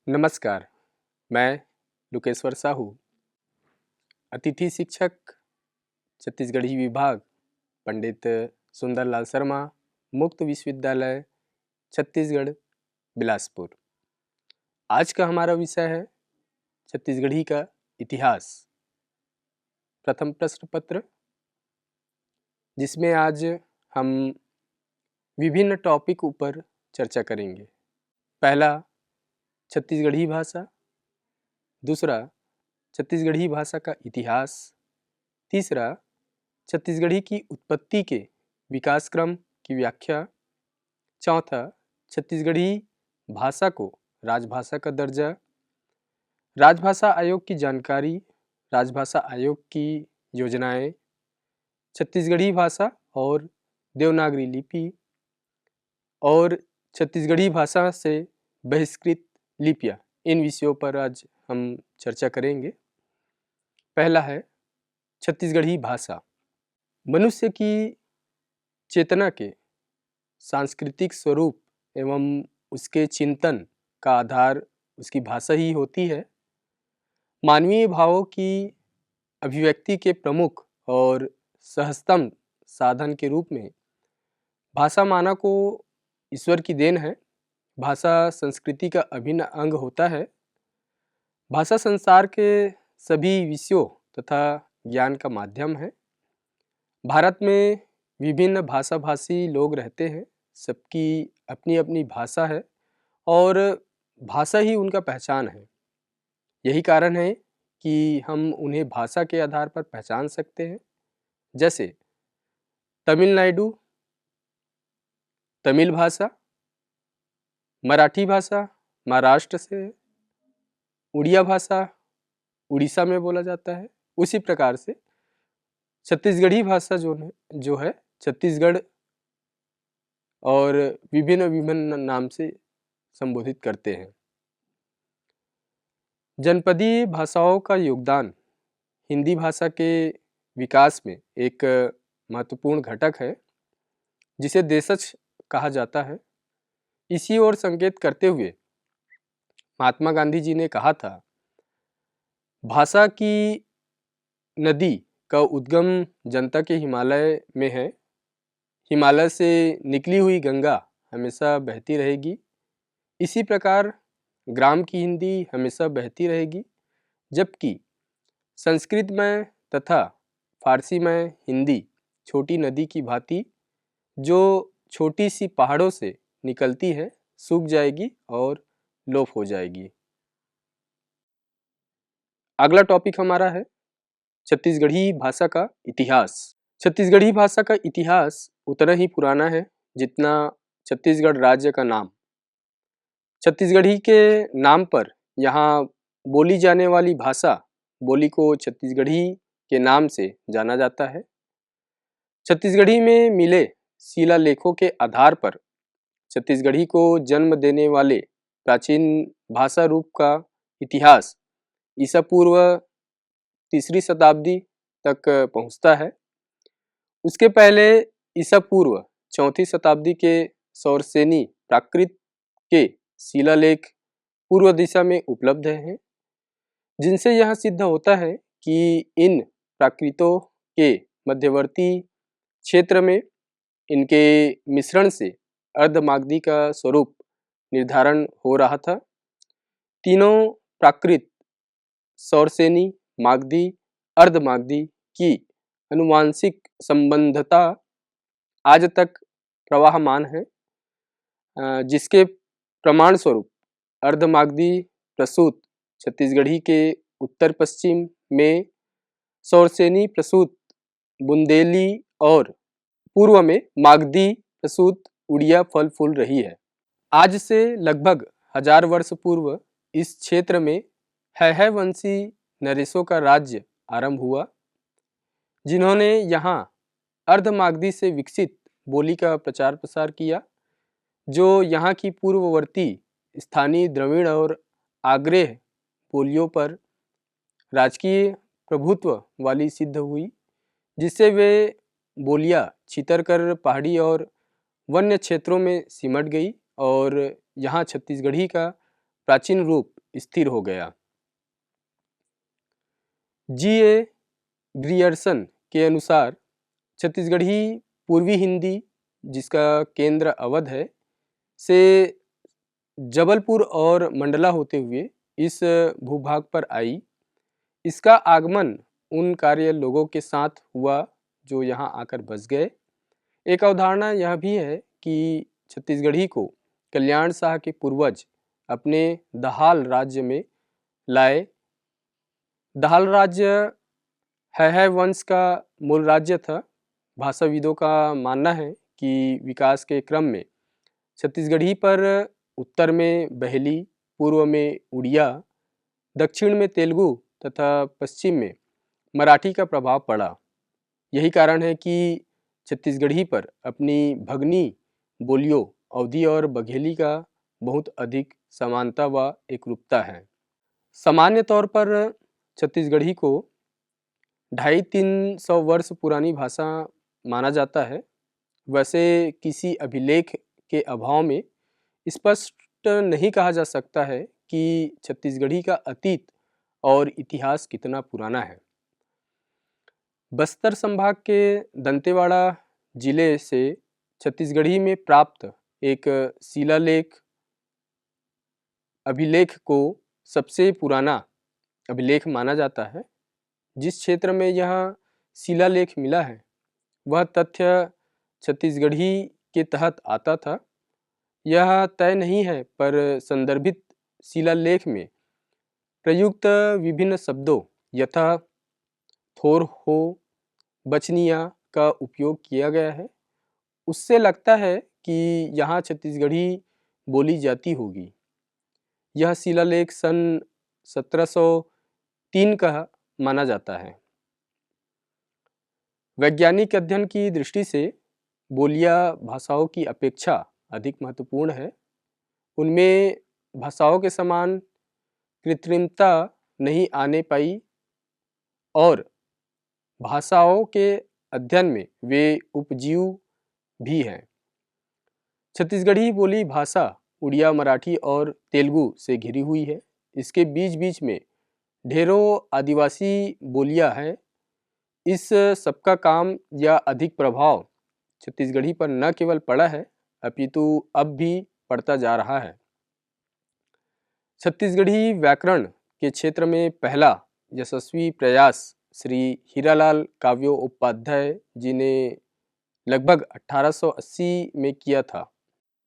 नमस्कार, मैं लुकेश्वर साहू, अतिथि शिक्षक छत्तीसगढ़ी विभाग पंडित सुंदरलाल शर्मा, मुक्त विश्वविद्यालय छत्तीसगढ़ बिलासपुर। आज का हमारा विषय है छत्तीसगढ़ी का इतिहास। प्रथम प्रश्न पत्र, जिसमें आज हम विभिन्न टॉपिक ऊपर चर्चा करेंगे। पहला, छत्तीसगढ़ी भाषा। दूसरा, छत्तीसगढ़ी भाषा का इतिहास। तीसरा, छत्तीसगढ़ी की उत्पत्ति के विकास क्रम की व्याख्या। चौथा, छत्तीसगढ़ी भाषा को राजभाषा का दर्जा। राजभाषा आयोग की जानकारी, राजभाषा आयोग की योजनाएं, छत्तीसगढ़ी भाषा और देवनागरी लिपि और छत्तीसगढ़ी भाषा से बहिष्कृत लिपियां, इन विषयों पर आज हम चर्चा करेंगे। पहला है छत्तीसगढ़ी भाषा। मनुष्य की चेतना के सांस्कृतिक स्वरूप एवं उसके चिंतन का आधार उसकी भाषा ही होती है। मानवीय भावों की अभिव्यक्ति के प्रमुख और सहजतम साधन के रूप में भाषा मानव को ईश्वर की देन है। भाषा संस्कृति का अभिन्न अंग होता है। भाषा संसार के सभी विषयों तथा ज्ञान का माध्यम है। भारत में विभिन्न भाषा भाषी लोग रहते हैं। सबकी अपनी अपनी भाषा है और भाषा ही उनका पहचान है। यही कारण है कि हम उन्हें भाषा के आधार पर पहचान सकते हैं। जैसे तमिलनाडु तमिल भाषा, मराठी भाषा महाराष्ट्र से है, उड़िया भाषा उड़ीसा में बोला जाता है। उसी प्रकार से छत्तीसगढ़ी भाषा जो है छत्तीसगढ़ और विभिन्न विभिन्न नाम से संबोधित करते हैं। जनपदीय भाषाओं का योगदान हिंदी भाषा के विकास में एक महत्वपूर्ण घटक है, जिसे देशज कहा जाता है। इसी ओर संकेत करते हुए महात्मा गांधी जी ने कहा था, भाषा की नदी का उद्गम जनता के हिमालय में है। हिमालय से निकली हुई गंगा हमेशा बहती रहेगी। इसी प्रकार ग्राम की हिंदी हमेशा बहती रहेगी, जबकि संस्कृत में तथा फारसी में हिंदी छोटी नदी की भांति जो छोटी सी पहाड़ों से निकलती है, सूख जाएगी और लोप हो जाएगी। अगला टॉपिक हमारा है छत्तीसगढ़ी भाषा का इतिहास। छत्तीसगढ़ी भाषा का इतिहास उतना ही पुराना है जितना छत्तीसगढ़ राज्य का नाम। छत्तीसगढ़ी के नाम पर यहाँ बोली जाने वाली भाषा बोली को छत्तीसगढ़ी के नाम से जाना जाता है। छत्तीसगढ़ी में मिले शिलालेखों के आधार पर छत्तीसगढ़ी को जन्म देने वाले प्राचीन भाषा रूप का इतिहास ईसा पूर्व 3री शताब्दी तक पहुंचता है। उसके पहले ईसा पूर्व 4ठी शताब्दी के सौरसेनी प्राकृत के शिलालेख पूर्व दिशा में उपलब्ध हैं, जिनसे यह सिद्ध होता है कि इन प्राकृतों के मध्यवर्ती क्षेत्र में इनके मिश्रण से अर्धमागधी का स्वरूप निर्धारण हो रहा था। तीनों प्राकृत सौरसेनी, मागधी, अर्धमागधी की अनुवांशिक संबंधता आज तक प्रवाहमान है, जिसके प्रमाण स्वरूप अर्धमागधी प्रसूत छत्तीसगढ़ी के उत्तर पश्चिम में, सौरसेनी प्रसूत बुंदेली और पूर्व में मागधी प्रसूत उड़िया फल फूल रही है। आज से लगभग 1000 वर्ष पूर्व इस क्षेत्र में है वंशी नरेशों का राज्य आरंभ हुआ, जिन्होंने यहाँ अर्धमागधी से विकसित बोली का प्रचार प्रसार किया, जो यहाँ की पूर्ववर्ती स्थानीय द्रविड़ और आग्रेय बोलियों पर राजकीय प्रभुत्व वाली सिद्ध हुई, जिससे वे बोलियां छितर कर पहाड़ी और वन्य क्षेत्रों में सिमट गई और यहाँ छत्तीसगढ़ी का प्राचीन रूप स्थिर हो गया। G.A. ग्रियर्सन के अनुसार छत्तीसगढ़ी पूर्वी हिंदी, जिसका केंद्र अवध है, से जबलपुर और मंडला होते हुए इस भूभाग पर आई। इसका आगमन उन कार्य लोगों के साथ हुआ जो यहाँ आकर बस गए। एक अवधारणा यह भी है कि छत्तीसगढ़ी को कल्याण शाह के पूर्वज अपने दहाल राज्य में लाए। दहाल राज्य है वंश का मूल राज्य था। भाषाविदों का मानना है कि विकास के क्रम में छत्तीसगढ़ी पर उत्तर में बहेली, पूर्व में उड़िया, दक्षिण में तेलुगु तथा पश्चिम में मराठी का प्रभाव पड़ा। यही कारण है कि छत्तीसगढ़ी पर अपनी भगनी बोलियों अवधी और बघेली का बहुत अधिक समानता व एकरूपता है। सामान्य तौर पर छत्तीसगढ़ी को 250-300 वर्ष पुरानी भाषा माना जाता है। वैसे किसी अभिलेख के अभाव में स्पष्ट नहीं कहा जा सकता है कि छत्तीसगढ़ी का अतीत और इतिहास कितना पुराना है। बस्तर संभाग के दंतेवाड़ा जिले से छत्तीसगढ़ी में प्राप्त एक शिलालेख अभिलेख को सबसे पुराना अभिलेख माना जाता है। जिस क्षेत्र में यह शिलालेख मिला है वह तथ्य छत्तीसगढ़ी के तहत आता था। यह तय नहीं है, पर संदर्भित शिलालेख में प्रयुक्त विभिन्न शब्दों यथा थोर हो, बचनिया का उपयोग किया गया है। उससे लगता है कि यहाँ छत्तीसगढ़ी बोली जाती होगी। यह शिलालेख सन 1703 का माना जाता है। वैज्ञानिक अध्ययन की दृष्टि से बोलियां भाषाओं की अपेक्षा अधिक महत्वपूर्ण है। उनमें भाषाओं के समान कृत्रिमता नहीं आने पाई और भाषाओं के अध्ययन में वे उपजीव भी हैं। छत्तीसगढ़ी बोली भाषा उड़िया, मराठी और तेलुगु से घिरी हुई है। इसके बीच बीच में ढेरों आदिवासी बोलियां हैं। इस सबका काम या अधिक प्रभाव छत्तीसगढ़ी पर न केवल पड़ा है अपितु अब भी पड़ता जा रहा है। छत्तीसगढ़ी व्याकरण के क्षेत्र में पहला यशस्वी प्रयास श्री हीरालाल काव्योपाध्याय जी ने लगभग 1880 में किया था।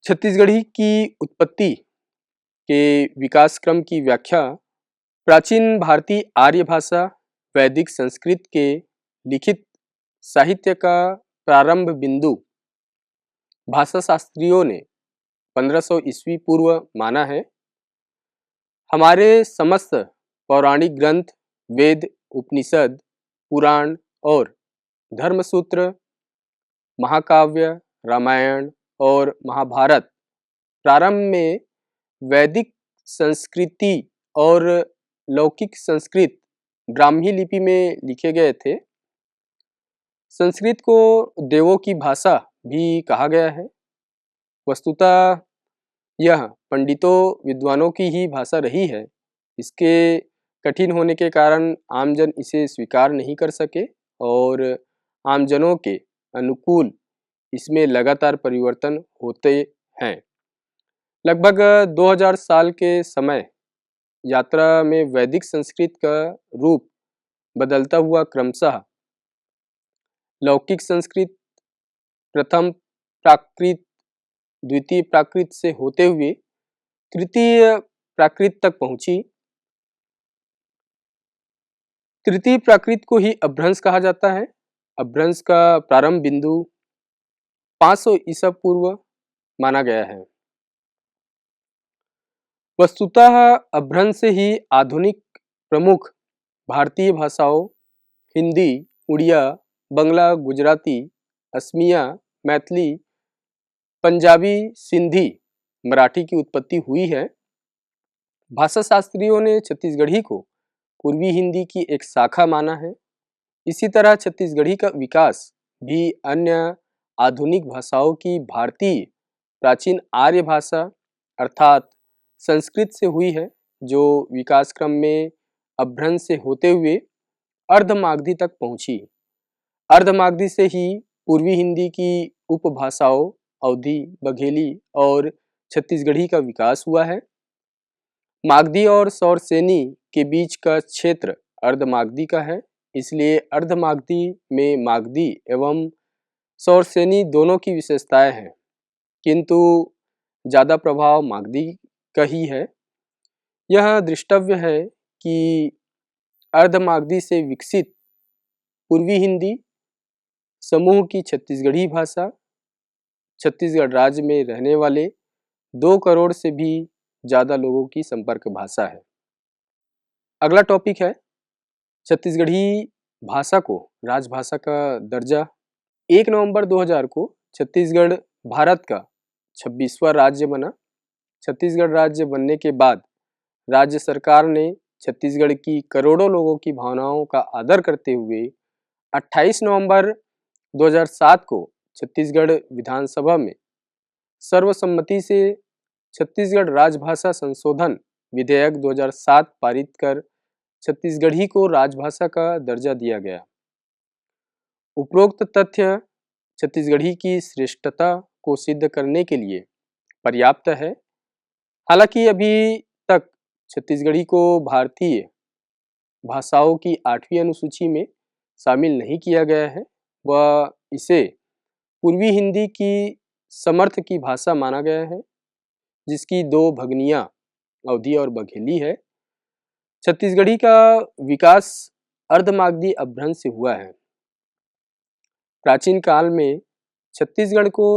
छत्तीसगढ़ी की उत्पत्ति के विकास क्रम की व्याख्या प्राचीन भारतीय आर्य भाषा वैदिक संस्कृत के लिखित साहित्य का प्रारंभ बिंदु भाषा शास्त्रियों ने 1500 ईस्वी पूर्व माना है। हमारे समस्त पौराणिक ग्रंथ वेद, उपनिषद, पुराण और धर्मसूत्र, महाकाव्य, रामायण और महाभारत प्रारंभ में वैदिक संस्कृति और लौकिक संस्कृत ब्राह्मी लिपि में लिखे गए थे। संस्कृत को देवों की भाषा भी कहा गया है। वस्तुतः यह पंडितों विद्वानों की ही भाषा रही है। इसके कठिन होने के कारण आमजन इसे स्वीकार नहीं कर सके और आमजनों के अनुकूल इसमें लगातार परिवर्तन होते हैं। लगभग 2000 साल के समय यात्रा में वैदिक संस्कृत का रूप बदलता हुआ क्रमशः लौकिक संस्कृत, प्रथम प्राकृत, द्वितीय प्राकृत से होते हुए तृतीय प्राकृत तक पहुंची। तृतीय प्राकृत को ही अपभ्रंश कहा जाता है। अपभ्रंश का प्रारंभ बिंदु 500 ईसा पूर्व माना गया है। वस्तुतः अपभ्रंश से ही आधुनिक प्रमुख भारतीय भाषाओं हिंदी, उड़िया, बंगला, गुजराती, असमिया, मैथिली, पंजाबी, सिंधी, मराठी की उत्पत्ति हुई है। भाषा शास्त्रियों ने छत्तीसगढ़ी को पूर्वी हिंदी की एक शाखा माना है। इसी तरह छत्तीसगढ़ी का विकास भी अन्य आधुनिक भाषाओं की भारतीय प्राचीन आर्य भाषा अर्थात संस्कृत से हुई है, जो विकास क्रम में अपभ्रंश से होते हुए अर्धमागधी तक पहुंची। अर्धमागधी से ही पूर्वी हिंदी की उपभाषाओं अवधी, बघेली और छत्तीसगढ़ी का विकास हुआ है। मागधी और सौरसेनी के बीच का क्षेत्र अर्धमागधी का है, इसलिए अर्धमागधी में मागधी एवं सौरसेनी दोनों की विशेषताएं हैं, किंतु ज़्यादा प्रभाव मागधी का ही है। यह दृष्टव्य है कि अर्धमागधी से विकसित पूर्वी हिंदी समूह की छत्तीसगढ़ी भाषा छत्तीसगढ़ राज्य में रहने वाले 2 करोड़ से भी ज़्यादा लोगों की संपर्क भाषा है। अगला टॉपिक है छत्तीसगढ़ी भाषा को राजभाषा का दर्जा। 1 नवंबर 2000 को छत्तीसगढ़ भारत का 26वां राज्य बना। छत्तीसगढ़ राज्य बनने के बाद राज्य सरकार ने छत्तीसगढ़ की करोड़ों लोगों की भावनाओं का आदर करते हुए 28 नवंबर 2007 को छत्तीसगढ़ विधानसभा में सर्वसम्मति से छत्तीसगढ़ राजभाषा संशोधन विधेयक 2007 पारित कर छत्तीसगढ़ी को राजभाषा का दर्जा दिया गया। उपरोक्त तथ्य छत्तीसगढ़ी की श्रेष्ठता को सिद्ध करने के लिए पर्याप्त है। हालांकि अभी तक छत्तीसगढ़ी को भारतीय भाषाओं की 8वीं अनुसूची में शामिल नहीं किया गया है। वह इसे पूर्वी हिंदी की समर्थ की भाषा माना गया है, जिसकी 2 भगनियाँ अवधी और बघेली है। छत्तीसगढ़ी का विकास अर्धमागधी अपभ्रंश से हुआ है। प्राचीन काल में छत्तीसगढ़ को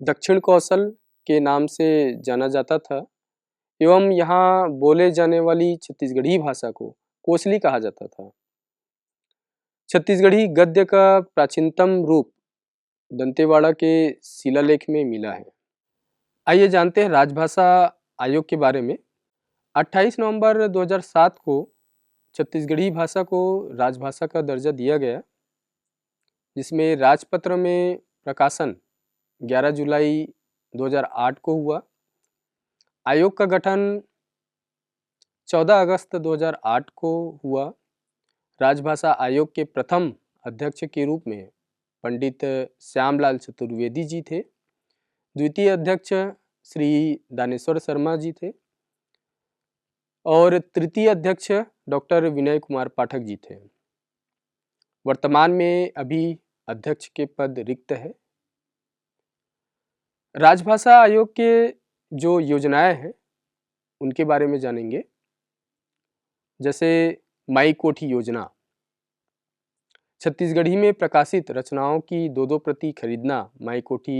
दक्षिण कौशल के नाम से जाना जाता था एवं यहाँ बोले जाने वाली छत्तीसगढ़ी भाषा को कोसली कहा जाता था। छत्तीसगढ़ी गद्य का प्राचीनतम रूप दंतेवाड़ा के शिलालेख में मिला है। आइए जानते हैं राजभाषा आयोग के बारे में। 28 नवंबर 2007 को छत्तीसगढ़ी भाषा को राजभाषा का दर्जा दिया गया, जिसमें राजपत्र में प्रकाशन 11 जुलाई 2008 को हुआ। आयोग का गठन 14 अगस्त 2008 को हुआ। राजभाषा आयोग के प्रथम अध्यक्ष के रूप में पंडित श्यामलाल चतुर्वेदी जी थे। द्वितीय अध्यक्ष श्री दानेश्वर शर्मा जी थे और तृतीय अध्यक्ष डॉक्टर विनय कुमार पाठक जी थे। वर्तमान में अभी अध्यक्ष के पद रिक्त है। राजभाषा आयोग के जो योजनाएं हैं उनके बारे में जानेंगे। जैसे माई कोठी योजना, छत्तीसगढ़ी में प्रकाशित रचनाओं की 2-2 प्रति खरीदना माई कोठी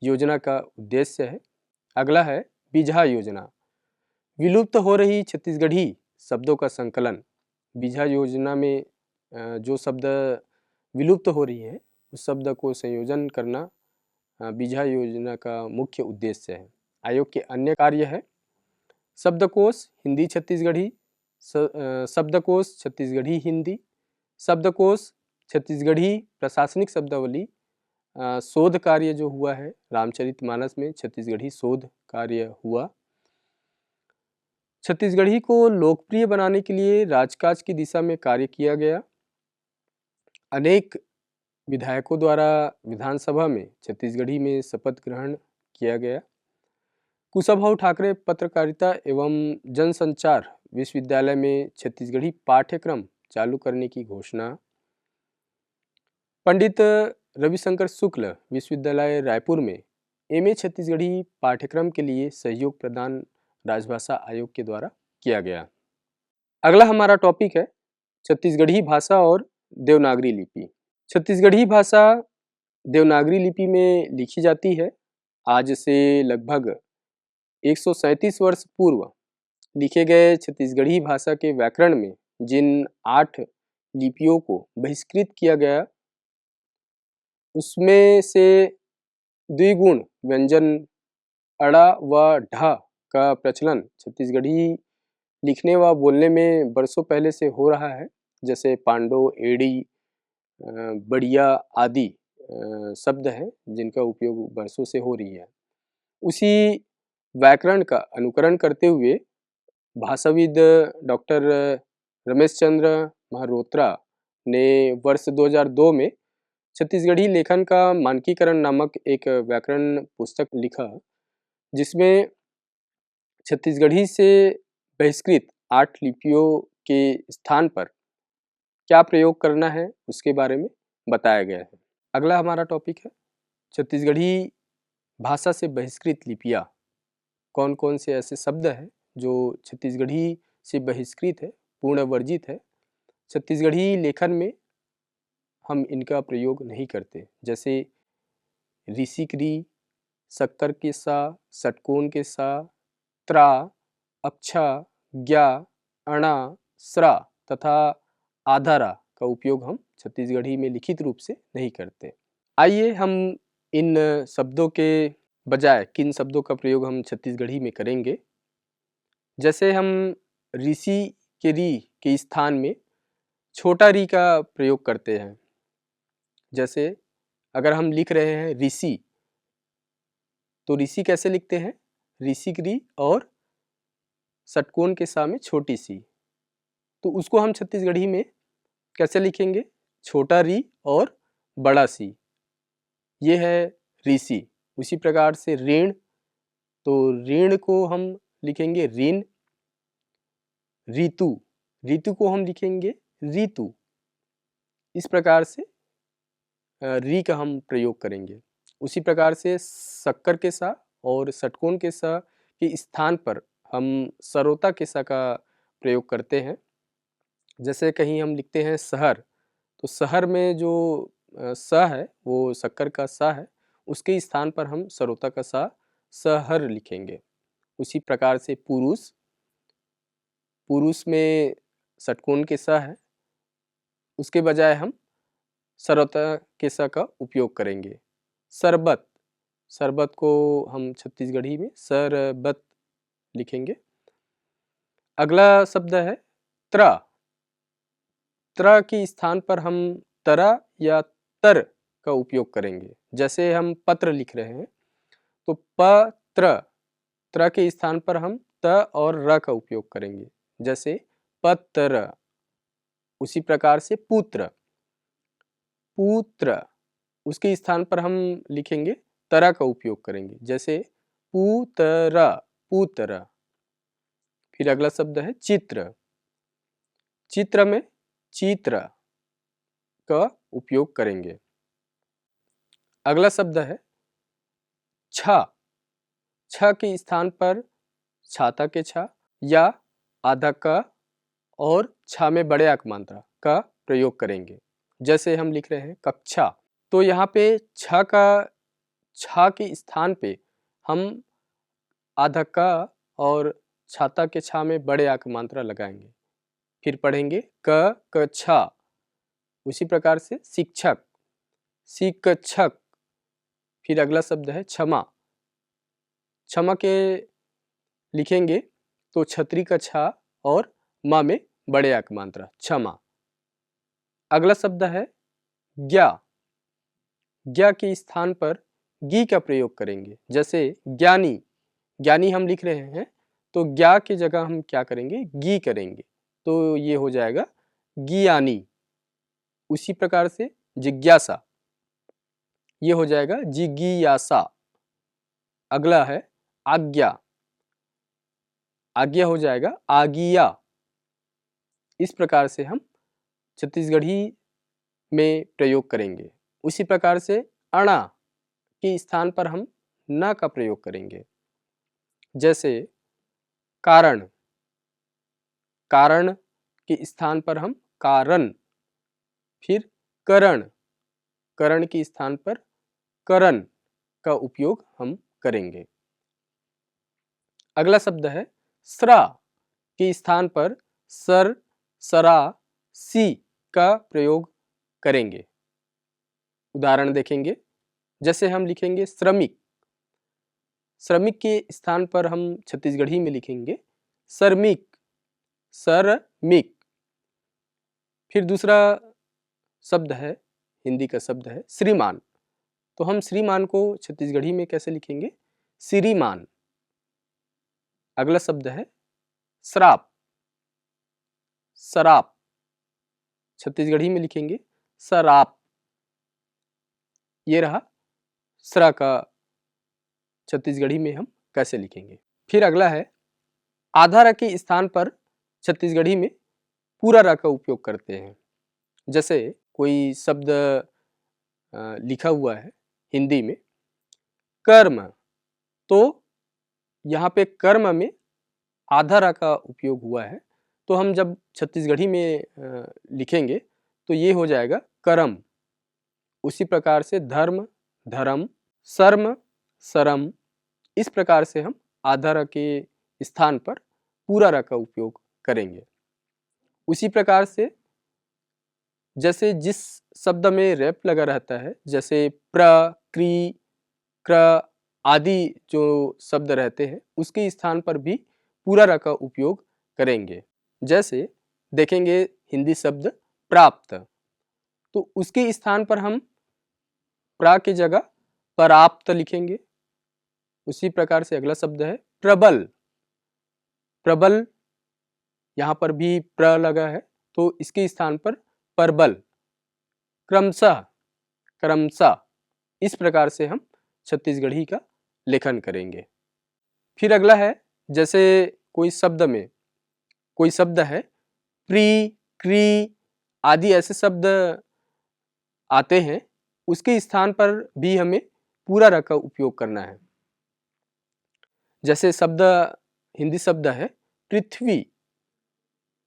योजना का उद्देश्य है। अगला है बिजहा योजना, विलुप्त हो रही छत्तीसगढ़ी शब्दों का संकलन। बिजहा योजना में जो शब्द विलुप्त हो रही है उस शब्द को संयोजन करना बिजहा योजना का मुख्य उद्देश्य है। आयोग के अन्य कार्य है शब्दकोश हिंदी छत्तीसगढ़ी, शब्दकोश छत्तीसगढ़ी हिंदी, शब्दकोश छत्तीसगढ़ी प्रशासनिक शब्दावली, शोध कार्य जो हुआ है रामचरितमानस में छत्तीसगढ़ी शोध कार्य हुआ। छत्तीसगढ़ी को लोकप्रिय बनाने के लिए राजकाज की दिशा में कार्य किया गया। अनेक विधायकों द्वारा विधानसभा में छत्तीसगढ़ी में शपथ ग्रहण किया गया। कुशाभाऊ ठाकरे पत्रकारिता एवं जनसंचार विश्वविद्यालय में छत्तीसगढ़ी पाठ्यक्रम चालू करने की घोषणा। पंडित रविशंकर शुक्ल विश्वविद्यालय रायपुर में एमए छत्तीसगढ़ी पाठ्यक्रम के लिए सहयोग प्रदान राजभाषा आयोग के द्वारा किया गया। अगला हमारा टॉपिक है छत्तीसगढ़ी भाषा और देवनागरी लिपि। छत्तीसगढ़ी भाषा देवनागरी लिपि में लिखी जाती है। आज से लगभग 137 वर्ष पूर्व लिखे गए छत्तीसगढ़ी भाषा के व्याकरण में जिन 8 लिपियों को बहिष्कृत किया गया, उसमें से द्विगुण व्यंजन अड़ा व ढ का प्रचलन छत्तीसगढ़ी लिखने व बोलने में बरसों पहले से हो रहा है। जैसे पांडो, एड़ी, बढ़िया आदि शब्द हैं जिनका उपयोग बरसों से हो रही है। उसी व्याकरण का अनुकरण करते हुए भाषाविद डॉक्टर रमेश चंद्र महारोत्रा ने वर्ष 2002 में छत्तीसगढ़ी लेखन का मानकीकरण नामक एक व्याकरण पुस्तक लिखा, जिसमें छत्तीसगढ़ी से बहिष्कृत 8 लिपियों के स्थान पर क्या प्रयोग करना है उसके बारे में बताया गया है। अगला हमारा टॉपिक है छत्तीसगढ़ी भाषा से बहिष्कृत लिपियाँ। कौन कौन से ऐसे शब्द हैं जो छत्तीसगढ़ी से बहिष्कृत है, पूर्ण वर्जित है, छत्तीसगढ़ी लेखन में हम इनका प्रयोग नहीं करते, जैसे ऋषिक री, शक्कर के सा, षटकोण के सा, त्रा, अक्षा, ज्ञा, अणा, स्रा तथा आधारा का उपयोग हम छत्तीसगढ़ी में लिखित रूप से नहीं करते। आइए हम इन शब्दों के बजाय किन शब्दों का प्रयोग हम छत्तीसगढ़ी में करेंगे। जैसे हम ऋषि के री के स्थान में छोटा री का प्रयोग करते हैं। जैसे अगर हम लिख रहे हैं ऋषि, तो ऋषि कैसे लिखते हैं? ऋषिक री और षटकोण के सा में छोटी सी, तो उसको हम छत्तीसगढ़ी में कैसे लिखेंगे? छोटा री और बड़ा सी, ये है ऋषि। उसी प्रकार से ऋण, तो ऋण को हम लिखेंगे ऋण। ऋतु, ऋतु को हम लिखेंगे ऋतु। इस प्रकार से री का हम प्रयोग करेंगे। उसी प्रकार से शक्कर के सा और षटकोण के सा के स्थान पर हम सरोता के सा का प्रयोग करते हैं। जैसे कहीं हम लिखते हैं शहर, तो शहर में जो स है वो शक्कर का सा है, उसके स्थान पर हम सरोता का सा शहर लिखेंगे। उसी प्रकार से पुरुष, पुरुष में षटकोण के सा है, उसके बजाय हम सरोता के सा का उपयोग करेंगे। शरबत, शरबत को हम छत्तीसगढ़ी में सरबत लिखेंगे। अगला शब्द है त्रा, त्रा के स्थान पर हम तरा या तर का उपयोग करेंगे। जैसे हम पत्र लिख रहे हैं, तो पत्र, त्र के स्थान पर हम त और र का उपयोग करेंगे, जैसे पत्र। उसी प्रकार से पुत्र, पुत्र, उसके स्थान पर हम लिखेंगे तरा का उपयोग करेंगे, जैसे पुतरा, पुत्र। फिर अगला शब्द है चित्र, चित्र में चित्र का उपयोग करेंगे। अगला शब्द है छ, छ के स्थान पर छाता के छा या आधा का और छा में बड़े आक मात्रा का प्रयोग करेंगे। जैसे हम लिख रहे हैं कक्षा, तो यहाँ पे छ का छा के स्थान पे हम आधा का और छाता के छा में बड़े आक मात्रा लगाएंगे। फिर पढ़ेंगे क छा। उसी प्रकार से शिक्षक, शिक्षक। फिर अगला शब्द है क्षमा, क्षमा के लिखेंगे तो छतरी का छा और माँ में बड़े आक मात्रा, क्षमा। अगला शब्द है ज्ञा, ज्ञा के स्थान पर गी का प्रयोग करेंगे। जैसे ज्ञानी, ज्ञानी हम लिख रहे हैं तो ज्ञा की जगह हम क्या करेंगे? गी करेंगे, तो ये हो जाएगा ज्ञानी। उसी प्रकार से जिज्ञासा, ये हो जाएगा जिज्ञासा। अगला है आज्ञा, आज्ञा हो जाएगा आगिया। इस प्रकार से हम छत्तीसगढ़ी में प्रयोग करेंगे। उसी प्रकार से अणा के स्थान पर हम न का प्रयोग करेंगे। जैसे कारण, कारण के स्थान पर हम कारण। फिर करण, करण के स्थान पर करण का उपयोग हम करेंगे। अगला शब्द है स्रा के स्थान पर सर, सरा, सी का प्रयोग करेंगे। उदाहरण देखेंगे, जैसे हम लिखेंगे श्रमिक, श्रमिक के स्थान पर हम छत्तीसगढ़ी में लिखेंगे श्रमिक, श्रमिक। फिर दूसरा शब्द है, हिंदी का शब्द है श्रीमान, तो हम श्रीमान को छत्तीसगढ़ी में कैसे लिखेंगे? श्रीमान। अगला शब्द है शराब, शराब, छत्तीसगढ़ी में लिखेंगे शराब। ये रहा सरा का छत्तीसगढ़ी में हम कैसे लिखेंगे। फिर अगला है आधा र के स्थान पर छत्तीसगढ़ी में पूरा र का उपयोग करते हैं। जैसे कोई शब्द लिखा हुआ है हिंदी में कर्म, तो यहाँ पे कर्म में आधा र का उपयोग हुआ है, तो हम जब छत्तीसगढ़ी में लिखेंगे तो ये हो जाएगा करम। उसी प्रकार से धर्म, धर्म, शर्म, शरम, इस प्रकार से हम आधा र के स्थान पर पूरा र का उपयोग करेंगे। उसी प्रकार से जैसे जिस शब्द में रेप लगा रहता है, जैसे प्र, क्री, क्र आदि जो शब्द रहते हैं, उसके स्थान पर भी पूरा र का उपयोग करेंगे। जैसे देखेंगे हिंदी शब्द प्राप्त, तो उसके स्थान पर हम प्रा की जगह पराप्त लिखेंगे। उसी प्रकार से अगला शब्द है प्रबल, प्रबल, यहाँ पर भी प्र लगा है, तो इसके स्थान पर परबल। क्रमशः, क्रमशः, इस प्रकार से हम छत्तीसगढ़ी का लेखन करेंगे। फिर अगला है जैसे कोई शब्द में कोई शब्द है प्री, क्री आदि ऐसे शब्द आते हैं, उसके स्थान पर भी हमें पूरा र का उपयोग करना है। जैसे शब्द हिंदी शब्द है पृथ्वी,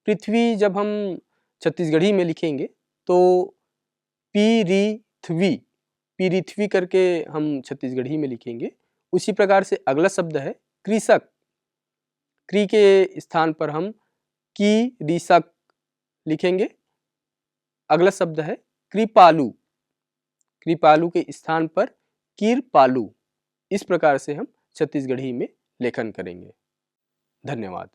पृथ्वी जब हम छत्तीसगढ़ी में लिखेंगे तो पीरिथ्वी, पीरिथ्वी करके हम छत्तीसगढ़ी में लिखेंगे। उसी प्रकार से अगला शब्द है कृषक, क्री के स्थान पर हम की ऋषक लिखेंगे। अगला शब्द है कृपालु, कृपालु के स्थान पर किरपालु। इस प्रकार से हम छत्तीसगढ़ी में लेखन करेंगे। धन्यवाद।